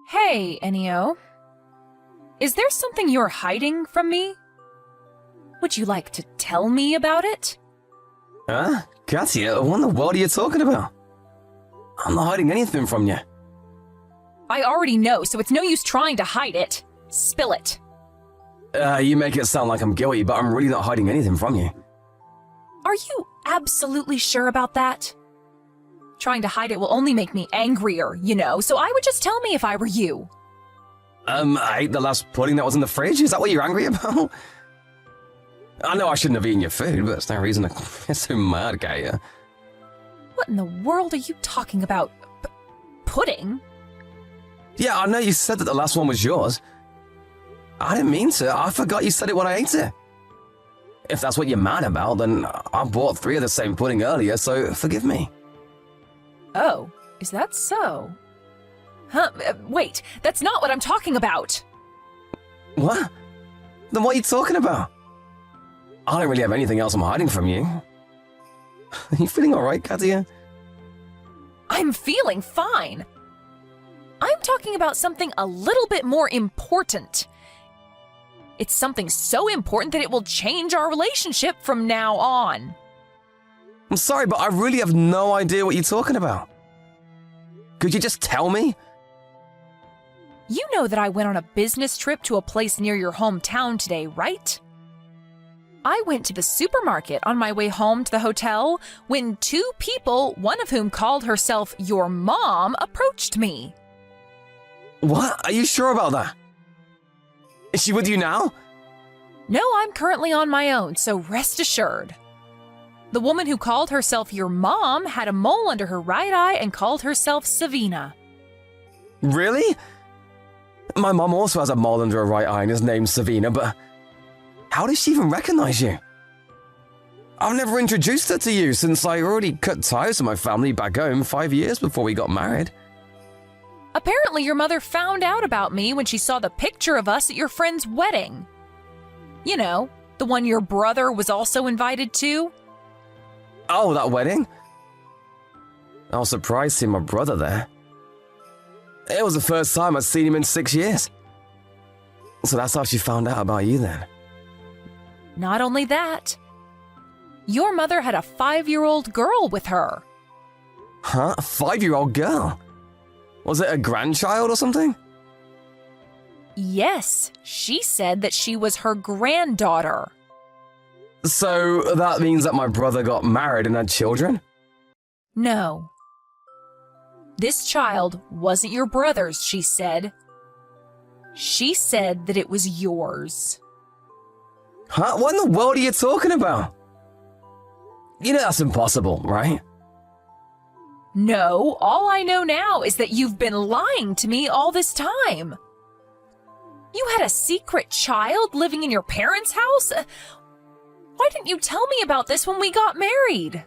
Hey, Enio. Is there something you're hiding from me? Would you like to tell me about it? Huh? Katya, what in the world are you talking about? I'm not hiding anything from you. I already know, so it's no use trying to hide it. Spill it. You make it sound like I'm guilty, but I'm really not hiding anything from you. Are you absolutely sure about that? Trying to hide it will only make me angrier, so I would just tell me if I were you. I ate the last pudding that was in the fridge. Is that what you're angry about? I know I shouldn't have eaten your food, but it's no reason to get so mad, Katya. What in the world are you talking about? Pudding? Yeah, I know you said that the last one was yours. I didn't mean to. I forgot you said it when I ate it. If that's what you're mad about, then I bought 3 of the same pudding earlier, so forgive me. Oh, is that so? Huh, wait, that's not what I'm talking about. What? Then what are you talking about? I don't really have anything else I'm hiding from you. Are you feeling alright, Katya? I'm feeling fine. I'm talking about something a little bit more important. It's something so important that it will change our relationship from now on. I'm sorry, but I really have no idea what you're talking about. Could you just tell me? You know that I went on a business trip to a place near your hometown today, right? I went to the supermarket on my way home to the hotel when 2 people, one of whom called herself your mom, approached me. What? Are you sure about that? Is she with you now? No, I'm currently on my own, so rest assured. The woman who called herself your mom had a mole under her right eye and called herself Savina. Really? My mom also has a mole under her right eye and is named Savina, but how does she even recognize you? I've never introduced her to you since I already cut ties with my family back home 5 years before we got married. Apparently your mother found out about me when she saw the picture of us at your friend's wedding. You know, the one your brother was also invited to. Oh, that wedding? I was surprised seeing my brother there. It was the first time I'd seen him in 6 years. So that's how she found out about you then. Not only that, your mother had a 5-year-old girl with her. Huh? A 5-year-old girl? Was it a grandchild or something? Yes, she said that she was her granddaughter. So that means that my brother got married and had children? No. This child wasn't your brother's, she said. She said that it was yours. Huh? What in the world are you talking about? You know that's impossible, right? No, all I know now is that you've been lying to me all this time. You had a secret child living in your parents' house? Why didn't you tell me about this when we got married?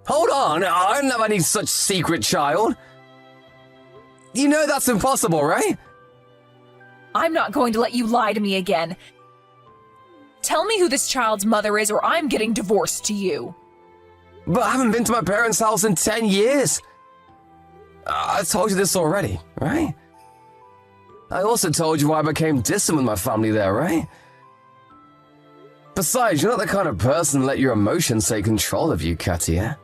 Hold on, I don't have any such secret child. You know that's impossible, right? I'm not going to let you lie to me again. Tell me who this child's mother is or I'm getting divorced to you. But I haven't been to my parents' house in 10 years. I told you this already, right? I also told you why I became distant with my family there, right? Besides, you're not the kind of person to let your emotions take control of you, Katya.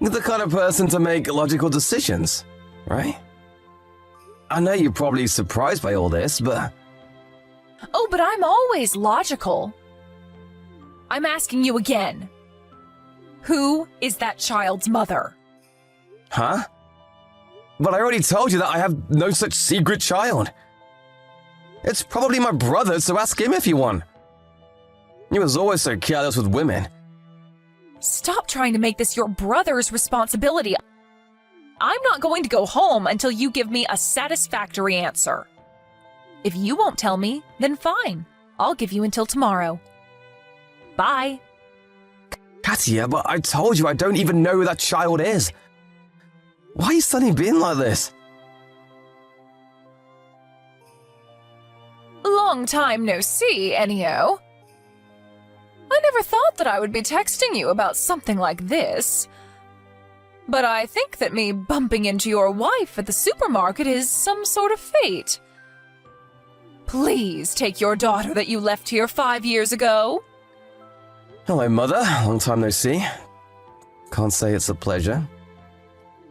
You're the kind of person to make logical decisions, right? I know you're probably surprised by all this, but... Oh, but I'm always logical. I'm asking you again. Who is that child's mother? Huh? But I already told you that I have no such secret child. It's probably my brother, so ask him if you want. He was always so careless with women. Stop trying to make this your brother's responsibility. I'm not going to go home until you give me a satisfactory answer. If you won't tell me, then fine. I'll give you until tomorrow. Bye. Katya, but I told you I don't even know who that child is. Why are you suddenly being like this? Long time no see, Enio. I never thought that I would be texting you about something like this. But I think that me bumping into your wife at the supermarket is some sort of fate. Please take your daughter that you left here 5 years ago. Hello, Mother. Long time no see. Can't say it's a pleasure.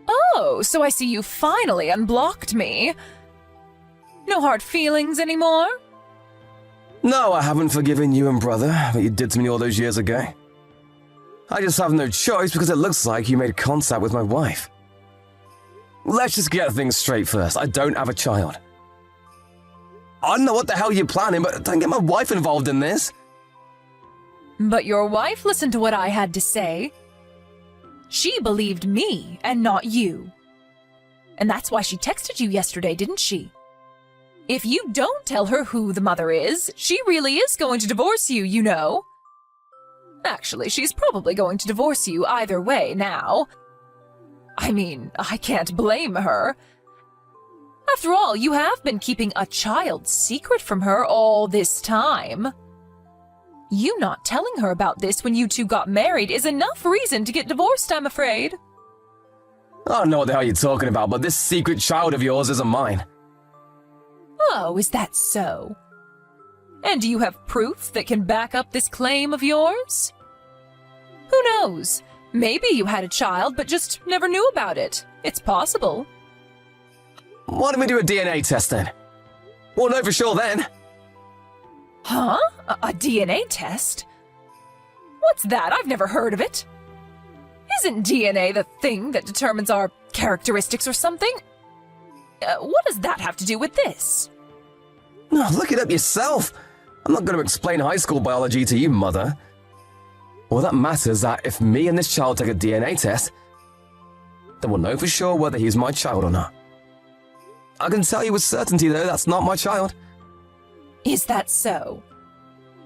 Oh, so I see you finally unblocked me. No hard feelings anymore? No, I haven't forgiven you and brother what you did to me all those years ago. I just have no choice because it looks like you made contact with my wife. Let's just get things straight first. I don't have a child. I don't know what the hell you're planning, but don't get my wife involved in this. But your wife listened to what I had to say. She believed me and not you. And that's why she texted you yesterday, didn't she? If you don't tell her who the mother is, she really is going to divorce you, you know. Actually, she's probably going to divorce you either way now. I mean, I can't blame her. After all, you have been keeping a child's secret from her all this time. You not telling her about this when you two got married is enough reason to get divorced, I'm afraid. I don't know what the hell you're talking about, but this secret child of yours isn't mine. Oh, is that so? And do you have proof that can back up this claim of yours? Who knows? Maybe you had a child but just never knew about it. It's possible. Why don't we do a DNA test then? We'll know for sure then. Huh? A DNA test? What's that? I've never heard of it. Isn't DNA the thing that determines our characteristics or something? What does that have to do with this? No, look it up yourself. I'm not going to explain high school biology to you, Mother. All that matters is that if me and this child take a DNA test, then we'll know for sure whether he's my child or not. I can tell you with certainty, though, that's not my child. Is that so?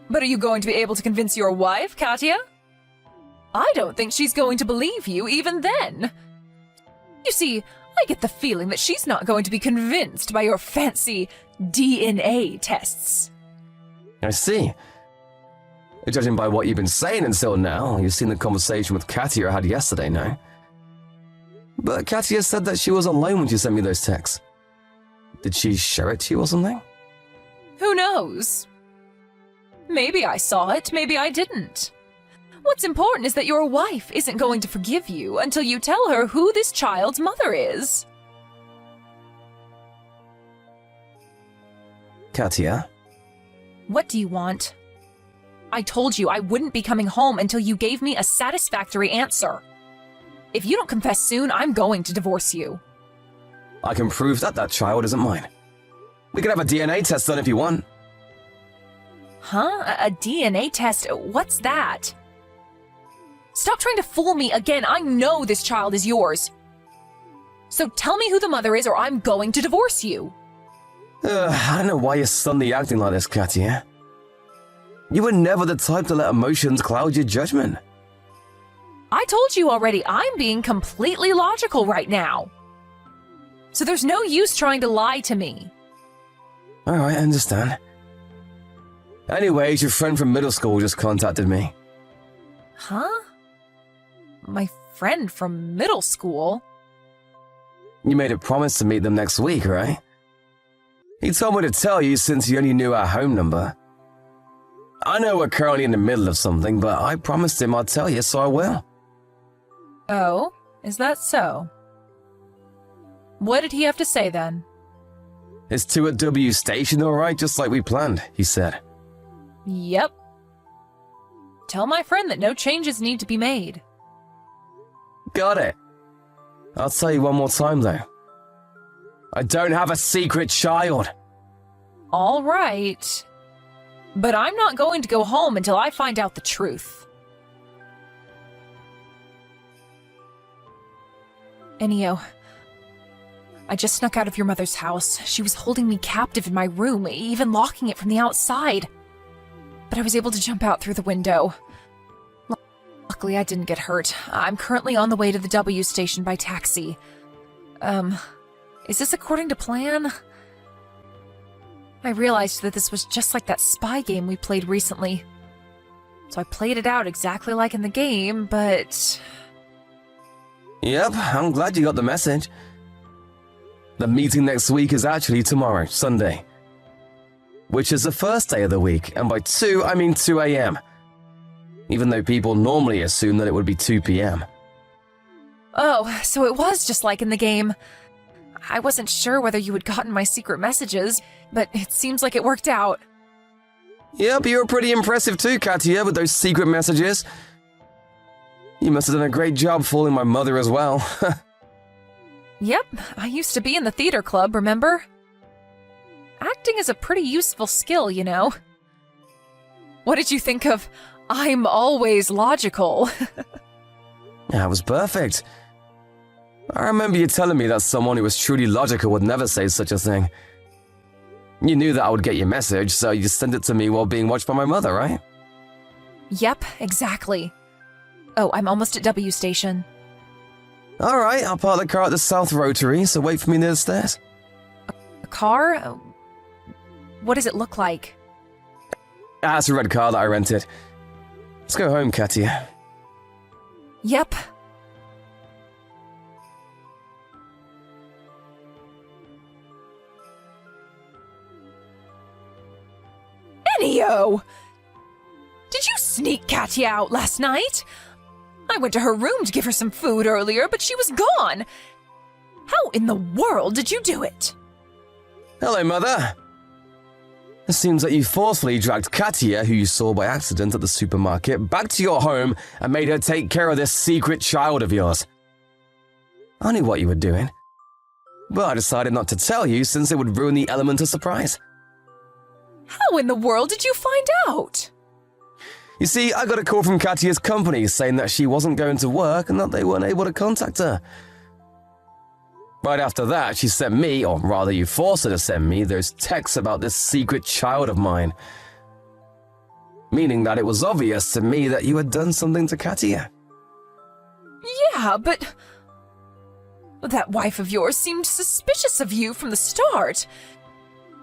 But are you going to be able to convince your wife, Katya? I don't think she's going to believe you even then. You see, I get the feeling that she's not going to be convinced by your fancy DNA tests. I see. Judging by what you've been saying until now, you've seen the conversation with Katya I had yesterday, no? But Katya said that she was alone when she sent me those texts. Did she share it to you or something? Who knows? Maybe I saw it, maybe I didn't. What's important is that your wife isn't going to forgive you until you tell her who this child's mother is. Katya? What do you want? I told you I wouldn't be coming home until you gave me a satisfactory answer. If you don't confess soon, I'm going to divorce you. I can prove that that child isn't mine. We can have a DNA test done if you want. Huh? A DNA test? What's that? Stop trying to fool me again. I know this child is yours. So tell me who the mother is or I'm going to divorce you. I don't know why you're suddenly acting like this, Katya. You were never the type to let emotions cloud your judgment. I told you already, I'm being completely logical right now. So there's no use trying to lie to me. Alright, I understand. Anyways, your friend from middle school just contacted me. Huh? My friend from middle school? You made a promise to meet them next week, right? He told me to tell you since you only knew our home number. I know we're currently in the middle of something, but I promised him I'd tell you, so I will. Oh, is that so? What did he have to say then? Is 2 at W Station alright, just like we planned, he said. Yep. Tell my friend that no changes need to be made. Got it. I'll tell you one more time, though. I don't have a secret child. All right. But I'm not going to go home until I find out the truth. Enio, I just snuck out of your mother's house. She was holding me captive in my room, even locking it from the outside. But I was able to jump out through the window. Luckily, I didn't get hurt. I'm currently on the way to the W station by taxi. Is this according to plan? I realized that this was just like that spy game we played recently. So I played it out exactly like in the game, but... Yep, I'm glad you got the message. The meeting next week is actually tomorrow, Sunday. Which is the first day of the week, and by 2, I mean 2 a.m. Even though people normally assume that it would be 2 p.m. Oh, so it was just like in the game. I wasn't sure whether you had gotten my secret messages, but it seems like it worked out. Yep, you were pretty impressive too, Katia, with those secret messages. You must have done a great job fooling my mother as well. Yep, I used to be in the theater club, remember? Acting is a pretty useful skill, you know. What did you think of "I'm always logical"? That was perfect. I remember you telling me that someone who was truly logical would never say such a thing. You knew that I would get your message, so you sent it to me while being watched by my mother, right? Yep, exactly. Oh, I'm almost at W Station. Alright, I'll park the car at the South Rotary, so wait for me near the stairs. A car? What does it look like? It's a red car that I rented. Let's go home, Katia. Yep. Enio! Did you sneak Katia out last night? I went to her room to give her some food earlier, but she was gone. How in the world did you do it? Hello, Mother. It seems that you forcefully dragged Katia, who you saw by accident at the supermarket, back to your home and made her take care of this secret child of yours. I knew what you were doing, but I decided not to tell you since it would ruin the element of surprise. How in the world did you find out? You see, I got a call from Katia's company saying that she wasn't going to work and that they weren't able to contact her. Right after that, she sent me, or rather you forced her to send me, those texts about this secret child of mine. Meaning that it was obvious to me that you had done something to Katia. Yeah, but that wife of yours seemed suspicious of you from the start.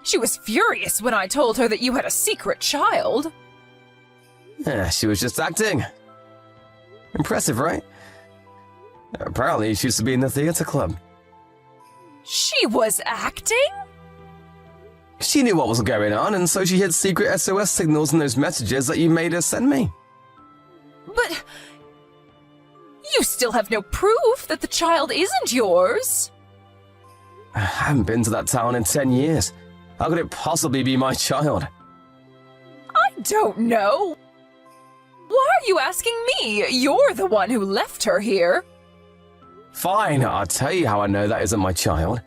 She was furious when I told her that you had a secret child. Yeah, she was just acting. Impressive, right? Apparently, she used to be in the theater club. She was acting? She knew what was going on, and so she hid secret SOS signals in those messages that you made her send me. But you still have no proof that the child isn't yours. I haven't been to that town in 10 years. How could it possibly be my child? I don't know. Why are you asking me? You're the one who left her here. Fine, I'll tell you how I know that isn't my child.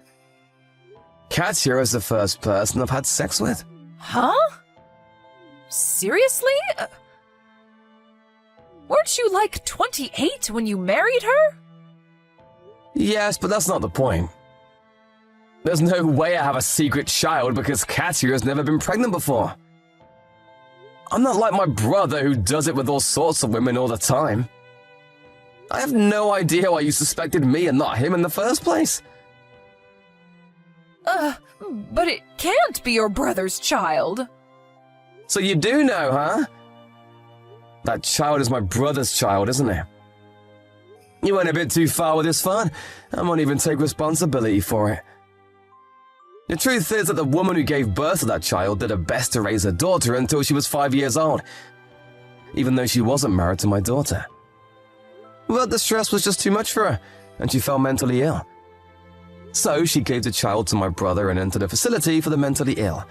Katia is the first person I've had sex with. Huh? Seriously? Weren't you like 28 when you married her? Yes, but that's not the point. There's no way I have a secret child because Katia has never been pregnant before. I'm not like my brother who does it with all sorts of women all the time. I have no idea why you suspected me and not him in the first place. But it can't be your brother's child. So you do know, huh? That child is my brother's child, isn't it? You went a bit too far with this fun. I won't even take responsibility for it. The truth is that the woman who gave birth to that child did her best to raise her daughter until she was 5 years old, even though she wasn't married to my daughter. But the stress was just too much for her, and she fell mentally ill. So she gave the child to my brother and entered a facility for the mentally ill.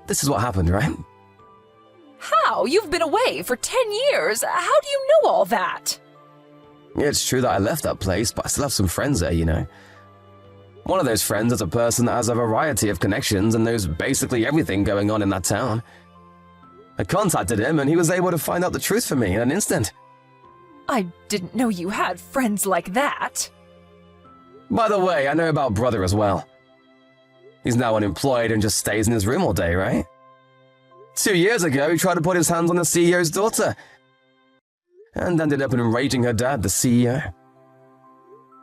This is what happened, right? How? You've been away for 10 years. How do you know all that? It's true that I left that place, but I still have some friends there, you know. One of those friends is a person that has a variety of connections and knows basically everything going on in that town. I contacted him and he was able to find out the truth for me in an instant. I didn't know you had friends like that. By the way, I know about brother as well. He's now unemployed and just stays in his room all day, right? 2 years ago, he tried to put his hands on the CEO's daughter and ended up enraging her dad, the CEO.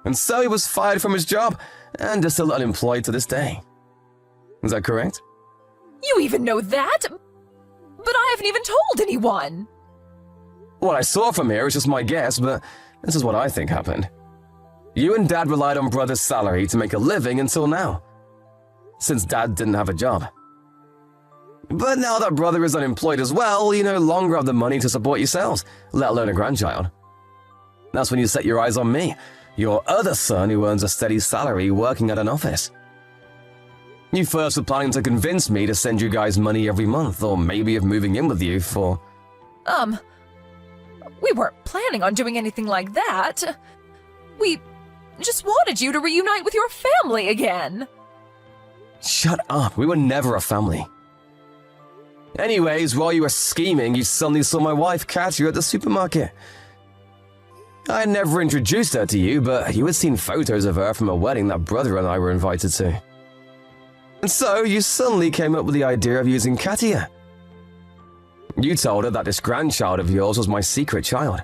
And so he was fired from his job and is still unemployed to this day. Is that correct? You even know that? But I haven't even told anyone. What I saw from here is just my guess, but this is what I think happened. You and Dad relied on Brother's salary to make a living until now, since Dad didn't have a job. But now that Brother is unemployed as well, you no longer have the money to support yourselves, let alone a grandchild. That's when you set your eyes on me, your other son who earns a steady salary working at an office. You first were planning to convince me to send you guys money every month, or maybe of moving in with you for… We weren't planning on doing anything like that. We just wanted you to reunite with your family again. Shut up, we were never a family. Anyways, while you were scheming, you suddenly saw my wife Katya at the supermarket. I had never introduced her to you, but you had seen photos of her from a wedding that Brother and I were invited to. And so you suddenly came up with the idea of using Katya. You told her that this grandchild of yours was my secret child,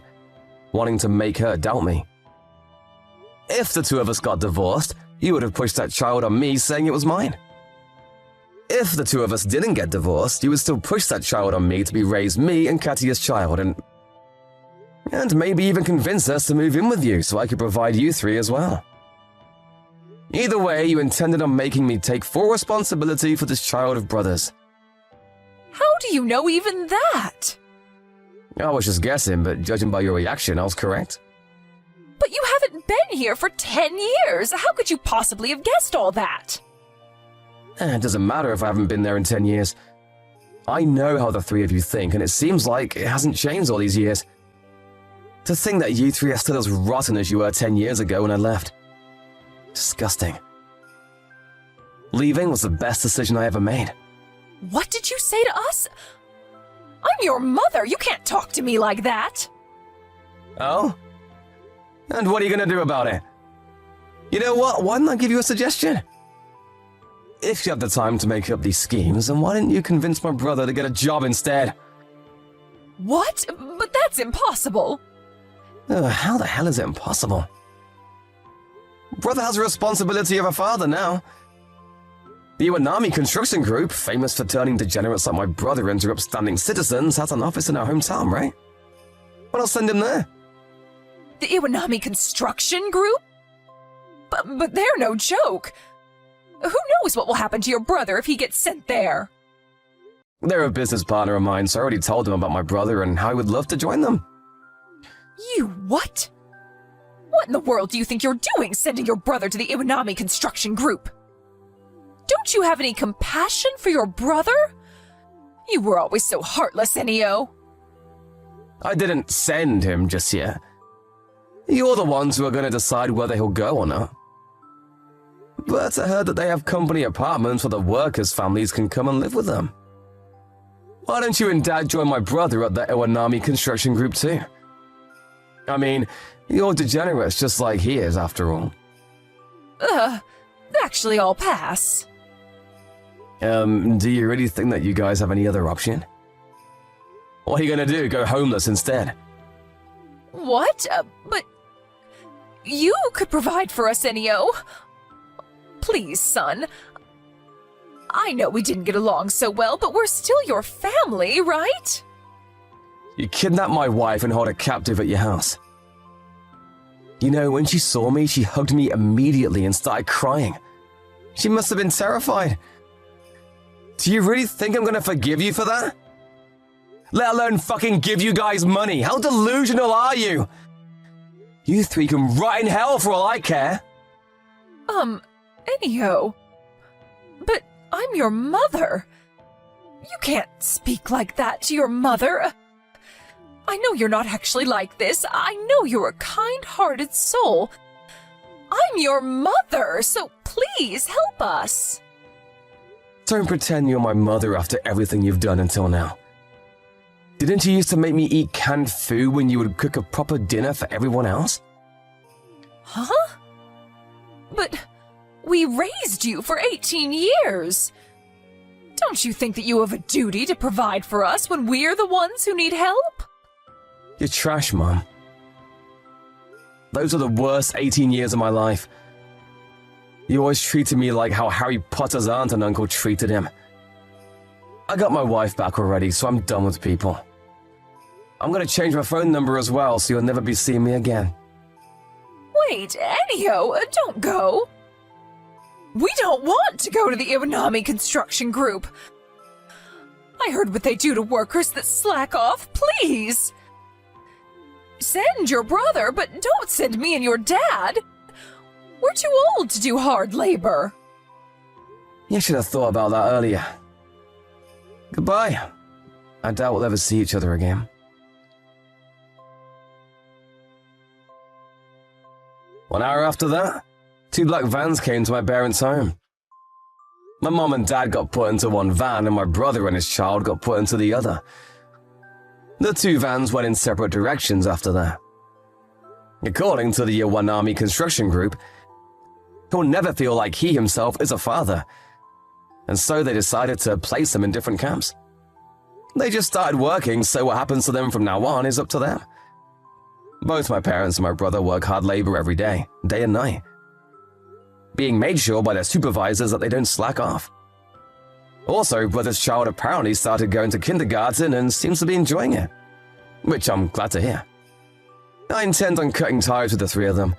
wanting to make her doubt me. If the two of us got divorced, you would have pushed that child on me saying it was mine. If the two of us didn't get divorced, you would still push that child on me to be raised me and Katya's child and maybe even convince us to move in with you so I could provide you three as well. Either way, you intended on making me take full responsibility for this child of Brother's. How do you know even that? I was just guessing, but judging by your reaction, I was correct. But you haven't been here for 10 years. How could you possibly have guessed all that? It doesn't matter if I haven't been there in 10 years. I know how the three of you think, and it seems like it hasn't changed all these years. To think that you three are still as rotten as you were 10 years ago when I left. Disgusting. Leaving was the best decision I ever made. What did you say to us? I'm your mother. You can't talk to me like that. Oh? And what are you gonna do about it? You know what? Why don't I give you a suggestion? If you have the time to make up these schemes, then why didn't you convince my brother to get a job instead? What? But that's impossible. How the hell is it impossible? Brother has a responsibility of a father now. The Iwanami Construction Group, famous for turning degenerates like my brother into upstanding citizens, has an office in our hometown, right? Well, I'll send him there. The Iwanami Construction Group? But they're no joke. Who knows what will happen to your brother if he gets sent there? They're a business partner of mine, so I already told them about my brother and how I would love to join them. You what? What in the world do you think you're doing, sending your brother to the Iwanami Construction Group? Don't you have any compassion for your brother? You were always so heartless, Enio. I didn't send him just yet. You're the ones who are going to decide whether he'll go or not. But I heard that they have company apartments where the workers' families can come and live with them. Why don't you and Dad join my brother at the Iwanami Construction Group too? I mean, you're degenerates just like he is, after all. Actually, I'll pass. Do you really think that you guys have any other option? What are you gonna do, go homeless instead? What? But you could provide for us, Enio. Please, son. I know we didn't get along so well, but we're still your family, right? You kidnapped my wife and held her captive at your house. You know, when she saw me, she hugged me immediately and started crying. She must have been terrified. Do you really think I'm gonna forgive you for that? Let alone fucking give you guys money. How delusional are you? You three can rot in hell for all I care. Enio. But I'm your mother. You can't speak like that to your mother. I know you're not actually like this. I know you're a kind-hearted soul. I'm your mother, so please help us. Don't pretend you're my mother after everything you've done until now. Didn't you used to make me eat canned food when you would cook a proper dinner for everyone else? Huh? But we raised you for 18 years. Don't you think that you have a duty to provide for us when we're the ones who need help? You're trash, Mom. Those are the worst 18 years of my life. You always treated me like how Harry Potter's aunt and uncle treated him. I got my wife back already, so I'm done with people. I'm gonna change my phone number as well, so you'll never be seeing me again. Why Wait, Ennio, don't go. We don't want to go to the Iwanami construction group. I heard what they do to workers that slack off, please. Send your brother, but don't send me and your dad. We're too old to do hard labor. You should have thought about that earlier. Goodbye. I doubt we'll ever see each other again. 1 hour after that, 2 black vans came to my parents' home. My mom and dad got put into one van and my brother and his child got put into the other. The 2 vans went in separate directions after that. According to the Iwanami construction group, he'll never feel like he himself is a father, and so they decided to place him in different camps. They just started working, so what happens to them from now on is up to them. Both my parents and my brother work hard labor every day and night, being made sure by their supervisors that they don't slack off. Also, brother's child apparently started going to kindergarten and seems to be enjoying it, which I'm glad to hear. I intend on cutting ties with the 3 of them,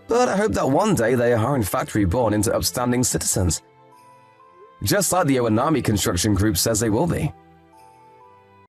but I hope that one day they are in fact reborn into upstanding citizens, just like the Iwanami construction group says they will be.